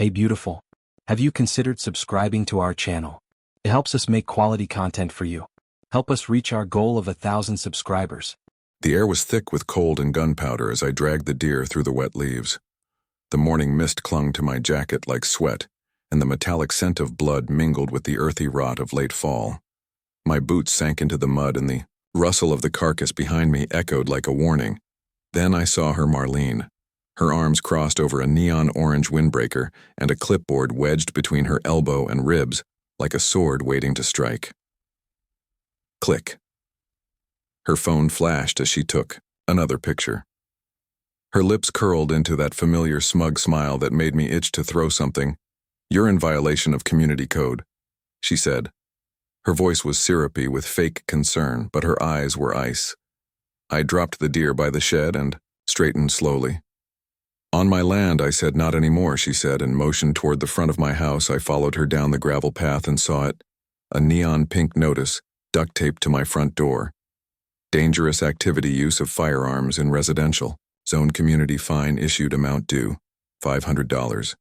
Hey beautiful, have you considered subscribing to our channel? It helps us make quality content for you. Help us reach our goal of 1,000 subscribers. The air was thick with cold and gunpowder as I dragged the deer through the wet leaves. The morning mist clung to my jacket like sweat, and the metallic scent of blood mingled with the earthy rot of late fall. My boots sank into the mud and the rustle of the carcass behind me echoed like a warning. Then I saw her, Marlene. Her arms crossed over a neon orange windbreaker and a clipboard wedged between her elbow and ribs, like a sword waiting to strike. Click. Her phone flashed as she took another picture. Her lips curled into that familiar smug smile that made me itch to throw something. "You're in violation of community code," she said. Her voice was syrupy with fake concern, but her eyes were ice. I dropped the deer by the shed and straightened slowly. "On my land," I said. "Not anymore," she said, and motioned toward the front of my house. I followed her down the gravel path and saw it, a neon pink notice duct taped to my front door. Dangerous activity, use of firearms in residential. Zone community fine issued, amount due, $500.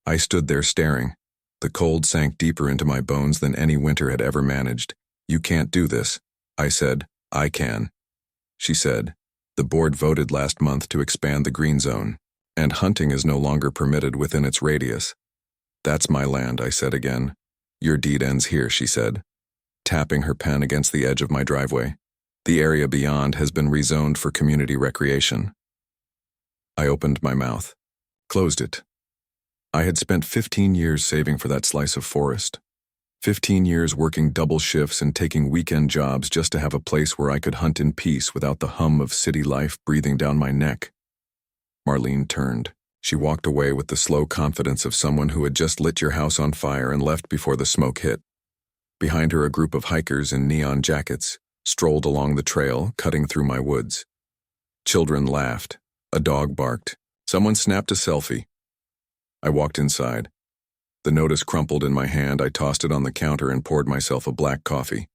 I stood there staring. The cold sank deeper into my bones than any winter had ever managed. "You can't do this," I said. "I can." She said, "The board voted last month to expand the green zone, and hunting is no longer permitted within its radius." "That's my land," I said again. "Your deed ends here," she said, tapping her pen against the edge of my driveway. "The area beyond has been rezoned for community recreation." I opened my mouth, closed it. I had spent 15 years saving for that slice of forest. 15 years working double shifts and taking weekend jobs just to have a place where I could hunt in peace without the hum of city life breathing down my neck. Marlene turned. She walked away with the slow confidence of someone who had just lit your house on fire and left before the smoke hit. Behind her, a group of hikers in neon jackets strolled along the trail, cutting through my woods. Children laughed. A dog barked. Someone snapped a selfie. I walked inside. The notice crumpled in my hand. I tossed it on the counter and poured myself a black coffee.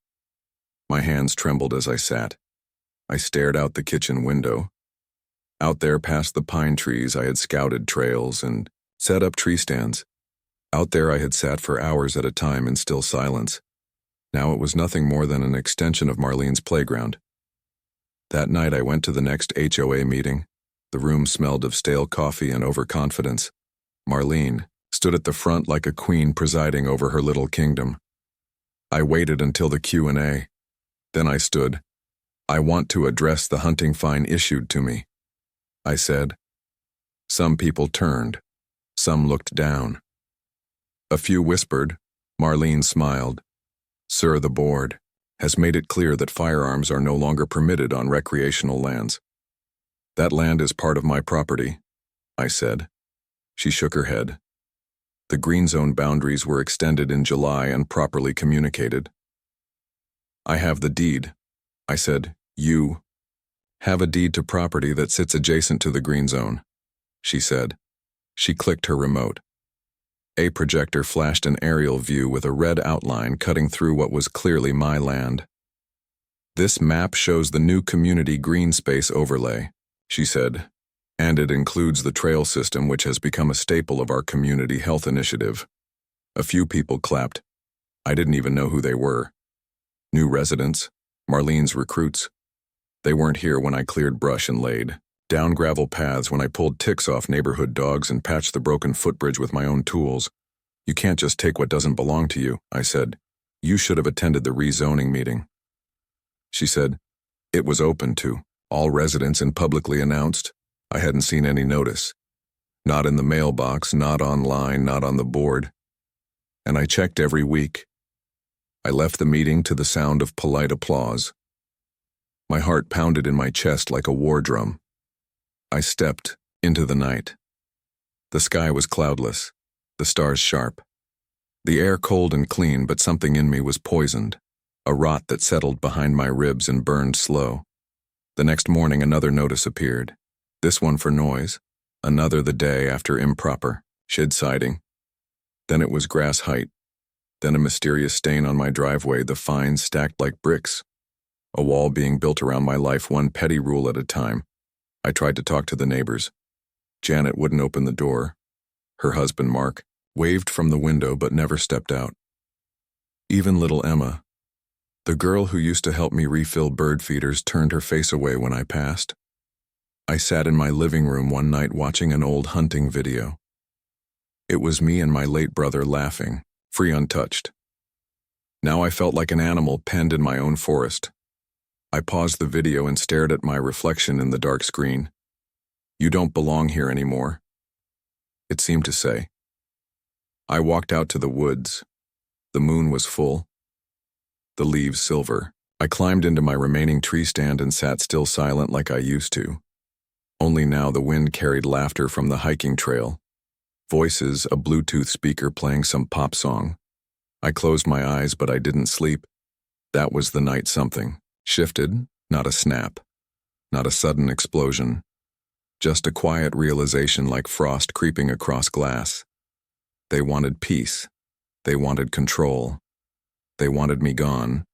My hands trembled as I sat. I stared out the kitchen window. Out there past the pine trees, I had scouted trails and set up tree stands. Out there I had sat for hours at a time in still silence. Now it was nothing more than an extension of Marlene's playground. That night I went to the next HOA meeting. The room smelled of stale coffee and overconfidence. Marlene stood at the front like a queen presiding over her little kingdom. I waited until the Q&A. Then I stood. "I want to address the hunting fine issued to me," I said. Some people turned. Some looked down. A few whispered. Marlene smiled. "Sir, the board has made it clear that firearms are no longer permitted on recreational lands." "That land is part of my property," I said. She shook her head. The green zone boundaries were extended in July and properly communicated. "I have the deed," I said. "You have a deed to property that sits adjacent to the green zone," she said. She clicked her remote. A projector flashed an aerial view with a red outline cutting through what was clearly my land. "This map shows the new community green space overlay," she said, "and it includes the trail system, which has become a staple of our community health initiative." A few people clapped. I didn't even know who they were. New residents, Marlene's recruits. They weren't here when I cleared brush and laid down gravel paths, when I pulled ticks off neighborhood dogs and patched the broken footbridge with my own tools. "You can't just take what doesn't belong to you," I said. "You should have attended the rezoning meeting." She said, "It was open to all residents and publicly announced. I hadn't seen any notice. Not in the mailbox, not online, not on the board. And I checked every week." I left the meeting to the sound of polite applause. My heart pounded in my chest like a war drum. I stepped into the night. The sky was cloudless, the stars sharp. The air cold and clean, but something in me was poisoned, a rot that settled behind my ribs and burned slow. The next morning another notice appeared. This one for noise, another the day after improper shed siding. Then it was grass height. Then a mysterious stain on my driveway, the fines stacked like bricks. A wall being built around my life, one petty rule at a time. I tried to talk to the neighbors. Janet wouldn't open the door. her husband Mark, waved from the window but never stepped out. Even little Emma, the girl who used to help me refill bird feeders, turned her face away when I passed. I sat in my living room one night watching an old hunting video. It was me and my late brother laughing, free untouched. Now I felt like an animal penned in my own forest. I paused the video and stared at my reflection in the dark screen. "You don't belong here anymore," it seemed to say. I walked out to the woods. The moon was full, the leaves silver. I climbed into my remaining tree stand and sat still, silent like I used to. Only now the wind carried laughter from the hiking trail. Voices, a Bluetooth speaker playing some pop song. I closed my eyes, but I didn't sleep. That was the night something shifted, not a snap, not a sudden explosion. Just a quiet realization, like frost creeping across glass. They wanted peace. They wanted control. They wanted me gone.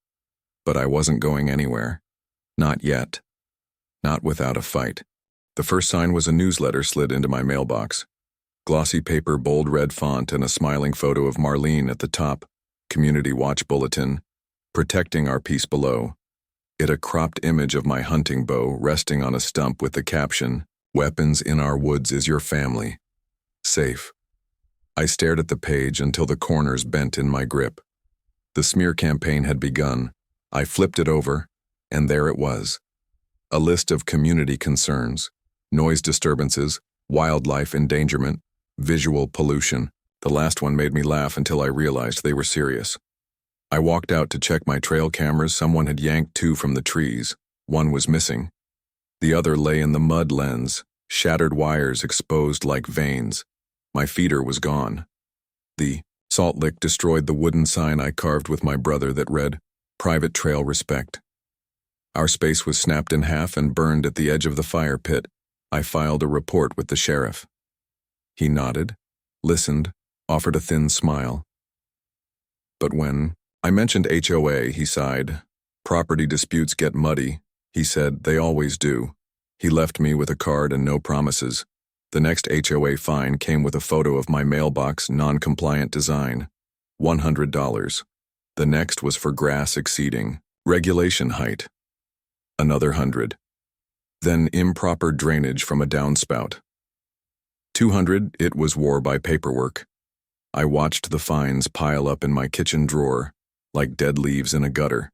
But I wasn't going anywhere. Not yet. Not without a fight. The first sign was a newsletter slid into my mailbox. Glossy paper, bold red font, and a smiling photo of Marlene at the top. Community Watch Bulletin. Protecting our peace below. It a cropped image of my hunting bow resting on a stump with the caption, "Weapons in our woods is your family. Safe." I stared at the page until the corners bent in my grip. The smear campaign had begun. I flipped it over, and there it was. A list of community concerns: noise disturbances, wildlife endangerment, visual pollution. The last one made me laugh until I realized they were serious. I walked out to check my trail cameras. Someone had yanked two from the trees. One was missing. The other lay in the mud lens, shattered wires exposed like veins. My feeder was gone. The salt lick destroyed the wooden sign I carved with my brother that read, "Private Trail Respect." Our space was snapped in half and burned at the edge of the fire pit. I filed a report with the sheriff. He nodded, listened, offered a thin smile. But when I mentioned HOA, he sighed. "Property disputes get muddy," he said. "They always do." He left me with a card and no promises. The next HOA fine came with a photo of my mailbox non-compliant design. $100. The next was for grass exceeding regulation height. Another 100. Then improper drainage from a downspout. 200. It was war by paperwork. I watched the fines pile up in my kitchen drawer, like dead leaves in a gutter.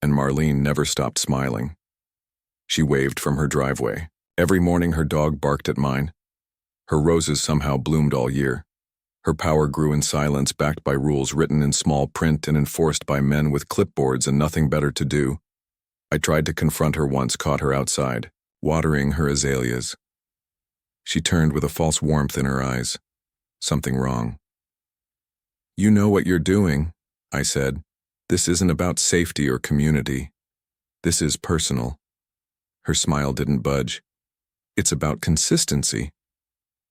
And Marlene never stopped smiling. She waved from her driveway. Every morning her dog barked at mine. Her roses somehow bloomed all year. Her power grew in silence, backed by rules written in small print and enforced by men with clipboards and nothing better to do. I tried to confront her once, caught her outside, watering her azaleas. She turned with a false warmth in her eyes. Something wrong. "You know what you're doing," I said. "This isn't about safety or community. This is personal." Her smile didn't budge. "It's about consistency."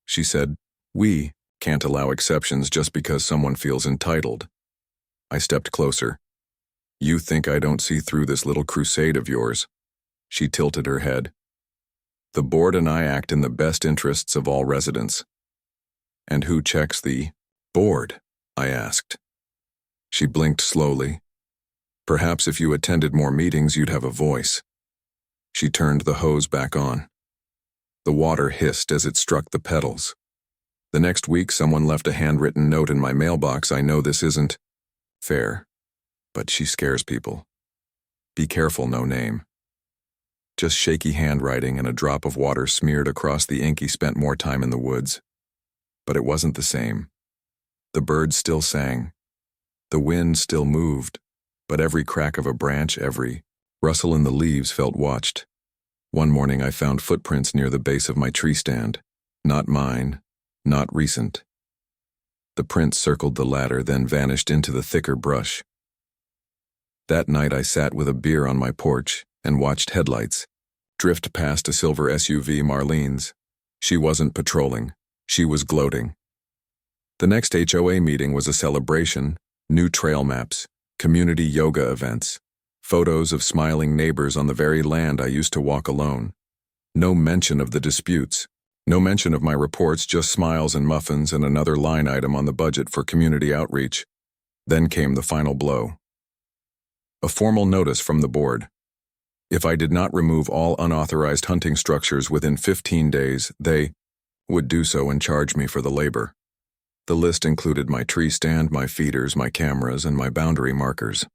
She said, "We can't allow exceptions just because someone feels entitled." I stepped closer. "You think I don't see through this little crusade of yours?" She tilted her head. "The board and I act in the best interests of all residents." "And who checks the board?" I asked. She blinked slowly. "Perhaps if you attended more meetings, you'd have a voice." She turned the hose back on. The water hissed as it struck the pedals. The next week, someone left a handwritten note in my mailbox. "I know this isn't fair, but she scares people. Be careful, no name." Just shaky handwriting and a drop of water smeared across the ink. He spent more time in the woods. But it wasn't the same. The birds still sang. The wind still moved, but every crack of a branch, every rustle in the leaves felt watched. One morning I found footprints near the base of my tree stand. Not mine, not recent. The prints circled the ladder, then vanished into the thicker brush. That night I sat with a beer on my porch and watched headlights drift past a silver SUV, Marlene's. She wasn't patrolling. She was gloating. The next HOA meeting was a celebration: new trail maps, community yoga events, photos of smiling neighbors on the very land I used to walk alone. No mention of the disputes, No mention of my reports, just smiles and muffins and another line item on the budget for community outreach. Then came the final blow. A formal notice from the board. If I did not remove all unauthorized hunting structures within 15 days, they would do so and charge me for the labor. The list included my tree stand, my feeders, my cameras, and my boundary markers.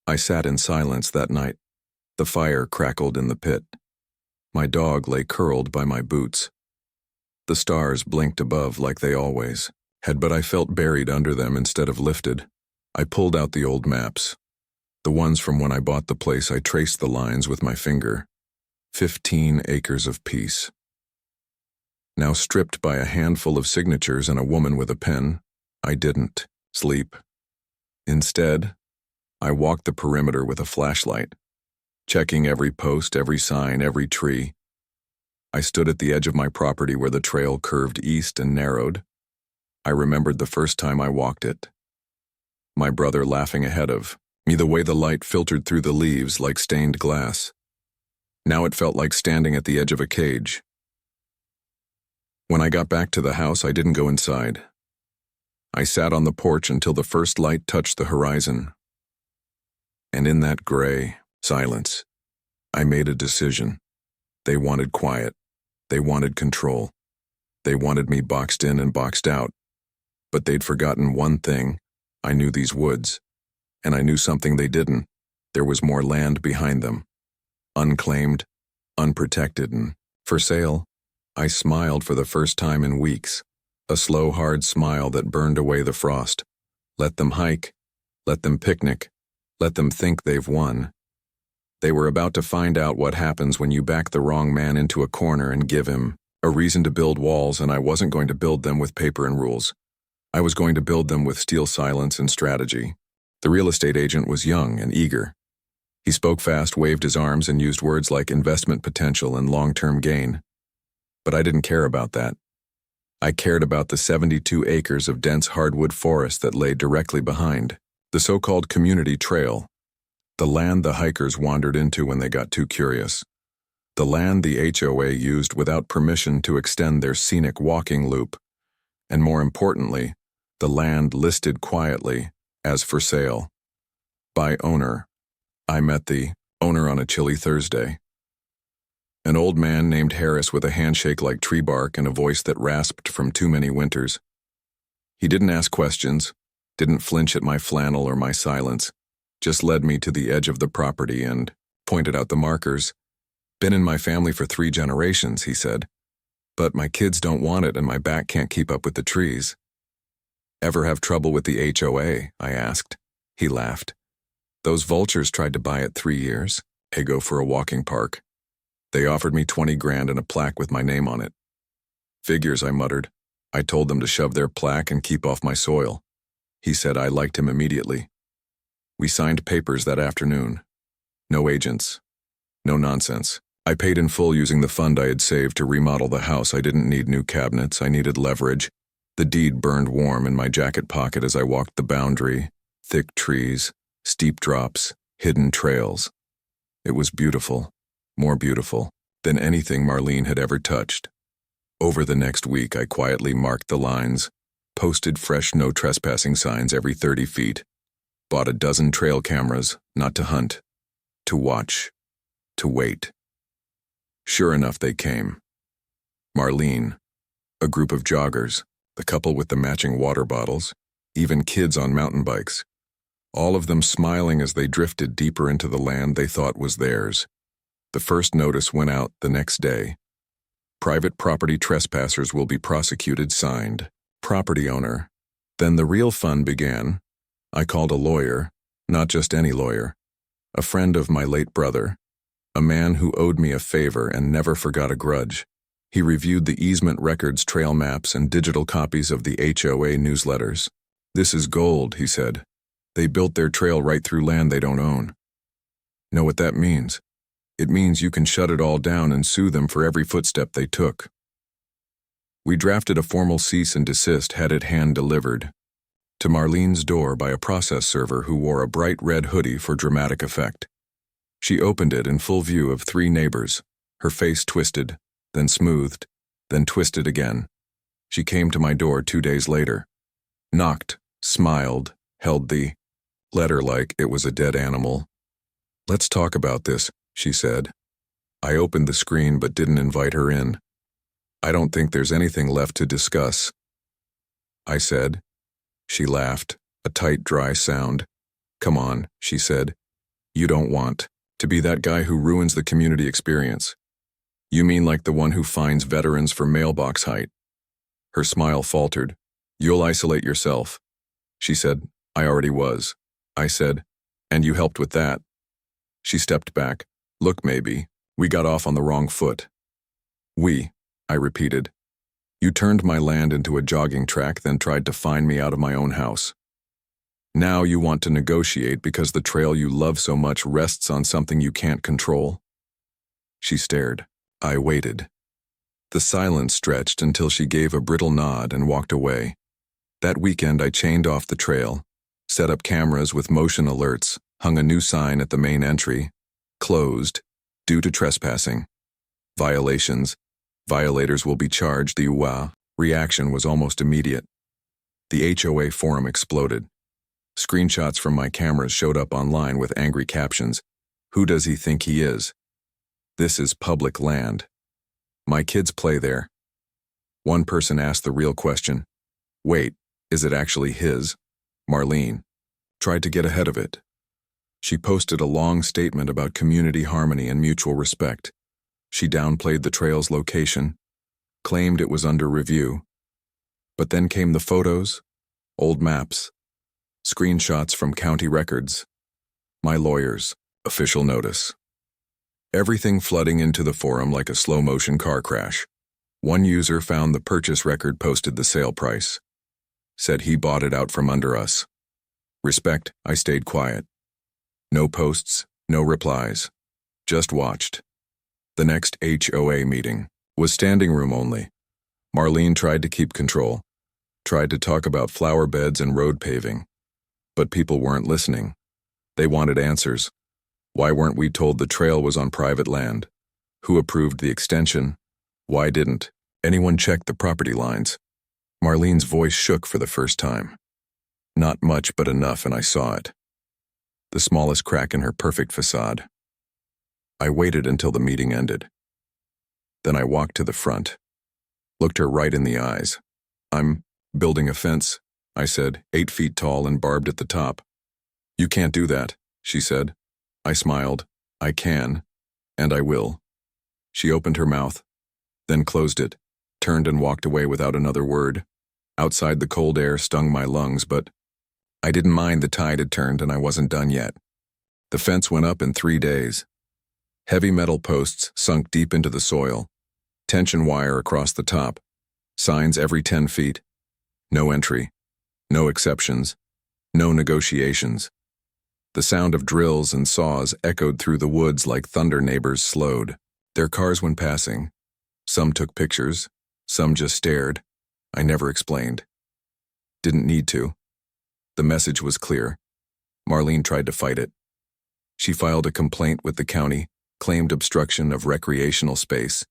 I sat in silence that night. The fire crackled in the pit. My dog lay curled by my boots. The stars blinked above like they always had, but I felt buried under them instead of lifted. I pulled out the old maps. The ones from when I bought the place. I traced the lines with my finger. 15 acres of peace. Now stripped by a handful of signatures and a woman with a pen, I didn't sleep. Instead, I walked the perimeter with a flashlight, checking every post, every sign, every tree. I stood at the edge of my property where the trail curved east and narrowed. I remembered the first time I walked it. My brother laughing ahead of me, the way the light filtered through the leaves like stained glass. Now it felt like standing at the edge of a cage. When I got back to the house, I didn't go inside. I sat on the porch until the first light touched the horizon. And in that gray silence, I made a decision. They wanted quiet. They wanted control. They wanted me boxed in and boxed out. But they'd forgotten one thing. I knew these woods. And I knew something they didn't. There was more land behind them. Unclaimed, unprotected, and for sale. I smiled for the first time in weeks. A slow, hard smile that burned away the frost. Let them hike. Let them picnic. Let them think they've won. They were about to find out what happens when you back the wrong man into a corner and give him a reason to build walls, and I wasn't going to build them with paper and rules. I was going to build them with steel silence and strategy. The real estate agent was young and eager. He spoke fast, waved his arms, and used words like investment potential and long-term gain. But I didn't care about that. I cared about the 72 acres of dense hardwood forest that lay directly behind, the so-called community trail, the land the hikers wandered into when they got too curious, the land the HOA used without permission to extend their scenic walking loop, and more importantly, the land listed quietly as for sale. By owner. I met the owner on a chilly Thursday. An old man named Harris with a handshake like tree bark and a voice that rasped from too many winters. He didn't ask questions, didn't flinch at my flannel or my silence, just led me to the edge of the property and pointed out the markers. Been in my family for 3 generations, he said. But my kids don't want it and my back can't keep up with the trees. Ever have trouble with the HOA? I asked. He laughed. Those vultures tried to buy it 3 years ago for a walking park. They offered me 20 grand and a plaque with my name on it. Figures, I muttered. I told them to shove their plaque and keep off my soil. He said I liked him immediately. We signed papers that afternoon. No agents. No nonsense. I paid in full using the fund I had saved to remodel the house. I didn't need new cabinets. I needed leverage. The deed burned warm in my jacket pocket as I walked the boundary. Thick trees, steep drops, hidden trails. It was beautiful. More beautiful than anything Marlene had ever touched. Over the next week, I quietly marked the lines, posted fresh no trespassing signs every 30 feet, bought a dozen trail cameras, not to hunt, to watch, to wait. Sure enough, they came. Marlene, a group of joggers, the couple with the matching water bottles, even kids on mountain bikes, all of them smiling as they drifted deeper into the land they thought was theirs. The first notice went out the next day. Private property trespassers will be prosecuted, signed. Property owner. Then the real fun began. I called a lawyer, not just any lawyer, a friend of my late brother, a man who owed me a favor and never forgot a grudge. He reviewed the easement records, trail maps, and digital copies of the HOA newsletters. This is gold, he said. They built their trail right through land they don't own. Know what that means? It means you can shut it all down and sue them for every footstep they took. We drafted a formal cease and desist, had it hand-delivered to Marlene's door by a process server who wore a bright red hoodie for dramatic effect. She opened it in full view of 3 neighbors, her face twisted, then smoothed, then twisted again. She came to my door 2 days later. Knocked, smiled, held the letter like it was a dead animal. "Let's talk about this," she said. I opened the screen but didn't invite her in. "I don't think there's anything left to discuss," I said. She laughed, a tight, dry sound. "Come on," she said. "You don't want to be that guy who ruins the community experience. You mean like the one who fines veterans for mailbox height?" Her smile faltered. "You'll isolate yourself." She said, "I already was." I said, "And you helped with that." She stepped back. "Look, maybe we got off on the wrong foot." "We," I repeated. "You turned my land into a jogging track, then tried to fine me out of my own house. Now you want to negotiate because the trail you love so much rests on something you can't control." She stared. I waited. The silence stretched until she gave a brittle nod and walked away. That weekend I chained off the trail, set up cameras with motion alerts, hung a new sign at the main entry. Closed, due to trespassing. Violations. Violators will be charged. The HOA reaction was almost immediate. The HOA forum exploded. Screenshots from my cameras showed up online with angry captions. "Who does he think he is? This is public land. My kids play there." One person asked the real question. "Wait, is it actually his?" Marlene tried to get ahead of it. She posted a long statement about community harmony and mutual respect. She downplayed the trail's location, claimed it was under review. But then came the photos, old maps, screenshots from county records, my lawyer's official notice. Everything flooding into the forum like a slow-motion car crash. One user found the purchase record, posted the sale price. Said he bought it out from under us. Respect, I stayed quiet. No posts, no replies. Just watched. The next HOA meeting was standing room only. Marlene tried to keep control, tried to talk about flower beds and road paving. But people weren't listening. They wanted answers. Why weren't we told the trail was on private land? Who approved the extension? Why didn't anyone check the property lines? Marlene's voice shook for the first time. Not much, but enough, and I saw it. The smallest crack in her perfect facade. I waited until the meeting ended. Then I walked to the front, looked her right in the eyes. "I'm building a fence," I said, 8 feet tall and barbed at the top. "You can't do that," she said. I smiled. "I can, and I will." She opened her mouth, then closed it, turned and walked away without another word. Outside, the cold air stung my lungs, but I didn't mind. The tide had turned and I wasn't done yet. The fence went up in 3 days. Heavy metal posts sunk deep into the soil, tension wire across the top, signs every 10 feet. No entry, no exceptions, no negotiations. The sound of drills and saws echoed through the woods like thunder. Neighbors slowed. Their cars went passing. Some took pictures, some just stared. I never explained. Didn't need to. The message was clear. Marlene tried to fight it. She filed a complaint with the county, claimed obstruction of recreational space.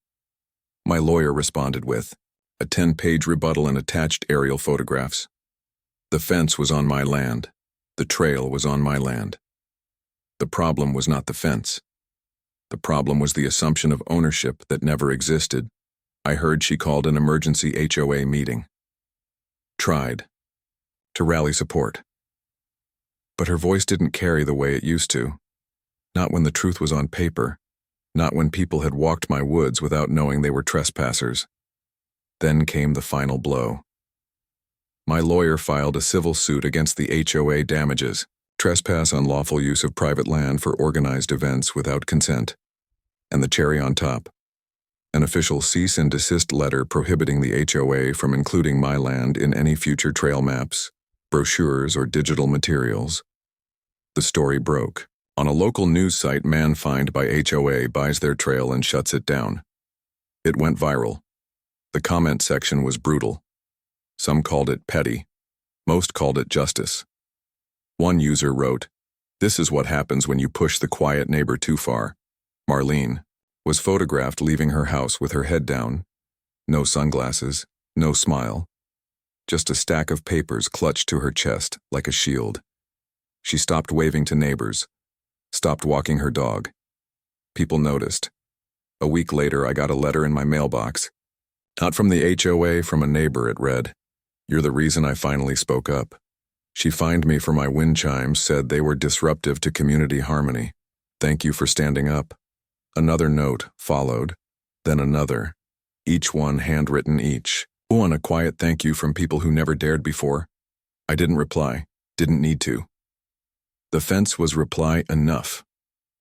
My lawyer responded with a 10-page rebuttal and attached aerial photographs. The fence was on my land. The trail was on my land. The problem was not the fence. The problem was the assumption of ownership that never existed. I heard she called an emergency HOA meeting. Tried to rally support. But her voice didn't carry the way it used to. Not when the truth was on paper. Not when people had walked my woods without knowing they were trespassers. Then came the final blow. My lawyer filed a civil suit against the HOA damages, trespass, unlawful use of private land for organized events without consent. And the cherry on top, an official cease and desist letter prohibiting the HOA from including my land in any future trail maps, brochures, or digital materials. The story broke. On a local news site, man fined by HOA buys their trail and shuts it down. It went viral. The comment section was brutal. Some called it petty. Most called it justice. One user wrote, "This is what happens when you push the quiet neighbor too far. Marlene, was photographed leaving her house with her head down. No sunglasses, no smile. Just a stack of papers clutched to her chest like a shield. She stopped waving to neighbors, stopped walking her dog. People noticed. A week later, I got a letter in my mailbox. Not from the HOA, from a neighbor, it read. "You're the reason I finally spoke up." She fined me for my wind chimes, said they were disruptive to community harmony. "Thank you for standing up." Another note followed, then another, each one handwritten each. Oh, and a quiet thank you from people who never dared before. I didn't reply, didn't need to. The fence was reply enough.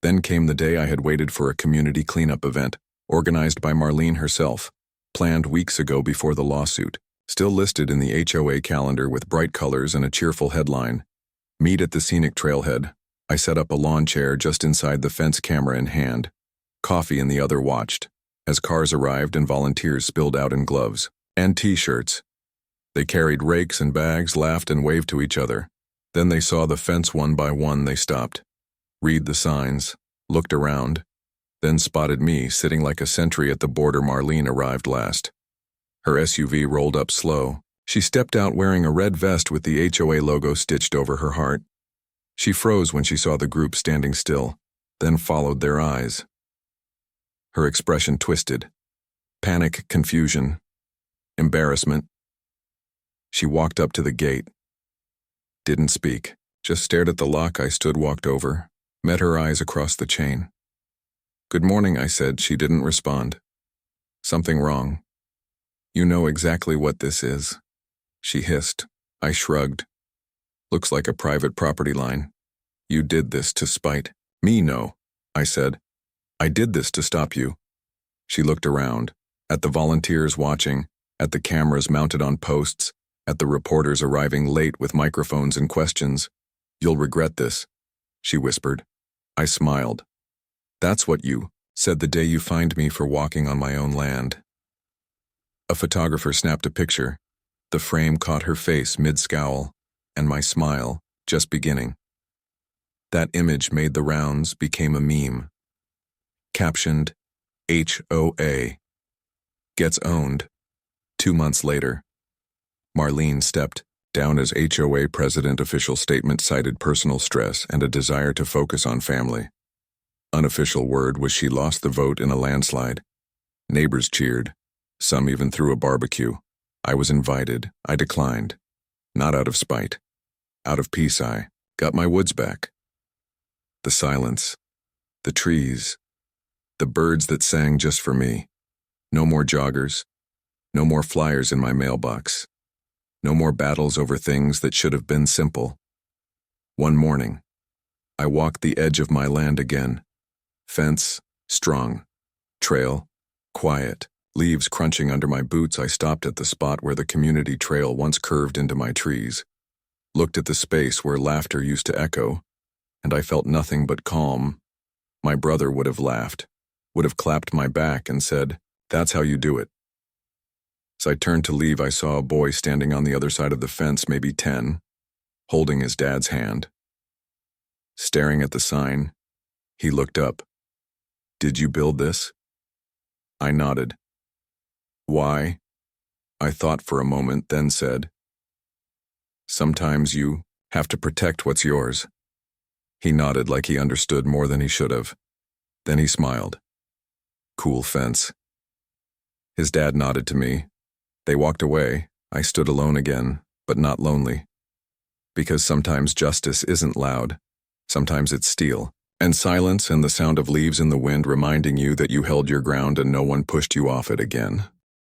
Then came the day I had waited for, a community cleanup event, organized by Marlene herself, planned weeks ago before the lawsuit, still listed in the HOA calendar with bright colors and a cheerful headline. Meet at the scenic trailhead. I set up a lawn chair just inside the fence, camera in hand. Coffee in the other watched, as cars arrived and volunteers spilled out in gloves and t-shirts. They carried rakes and bags, laughed and waved to each other. Then they saw the fence one by one. They stopped, read the signs, looked around, then spotted me sitting like a sentry at the border. Marlene arrived last. Her SUV rolled up slow. She stepped out wearing a red vest with the HOA logo stitched over her heart. She froze when she saw the group standing still, then followed their eyes. Her expression twisted. Panic, confusion, embarrassment. She walked up to the gate. Didn't speak, just stared at the lock. I stood, walked over, met her eyes across the chain. "Good morning," I said. She didn't respond. "Something wrong?" "You know exactly what this is," she hissed. I shrugged. "Looks like a private property line. You did this to spite me." "No," I said. "I did this to stop you." She looked around, at the volunteers watching, at the cameras mounted on posts, at the reporters arriving late with microphones and questions. "You'll regret this," she whispered. I smiled. "That's what you said the day you fined me for walking on my own land." A photographer snapped a picture. The frame caught her face mid-scowl, and my smile, just beginning. That image made the rounds, became a meme. Captioned, HOA. Gets owned. 2 months later. Marlene stepped down as HOA president. Official statement cited personal stress and a desire to focus on family. Unofficial word was she lost the vote in a landslide. Neighbors cheered. Some even threw a barbecue. I was invited. I declined. Not out of spite. Out of peace. I got my woods back. The silence. The trees. The birds that sang just for me. No more joggers. No more flyers in my mailbox. No more battles over things that should have been simple. One morning, I walked the edge of my land again. Fence, strong. Trail, quiet. Leaves crunching under my boots. I stopped at the spot where the community trail once curved into my trees. Looked at the space where laughter used to echo, and I felt nothing but calm. My brother would have laughed, would have clapped my back and said, "That's how you do it." As I turned to leave, I saw a boy standing on the other side of the fence, maybe 10, holding his dad's hand. Staring at the sign, he looked up. "Did you build this?" I nodded. "Why?" I thought for a moment, then said, "Sometimes you have to protect what's yours." He nodded like he understood more than he should have. Then he smiled. "Cool fence." His dad nodded to me. They walked away. I stood alone again, but not lonely. Because sometimes justice isn't loud. Sometimes it's steel, and silence and the sound of leaves in the wind reminding you that you held your ground and no one pushed you off it again.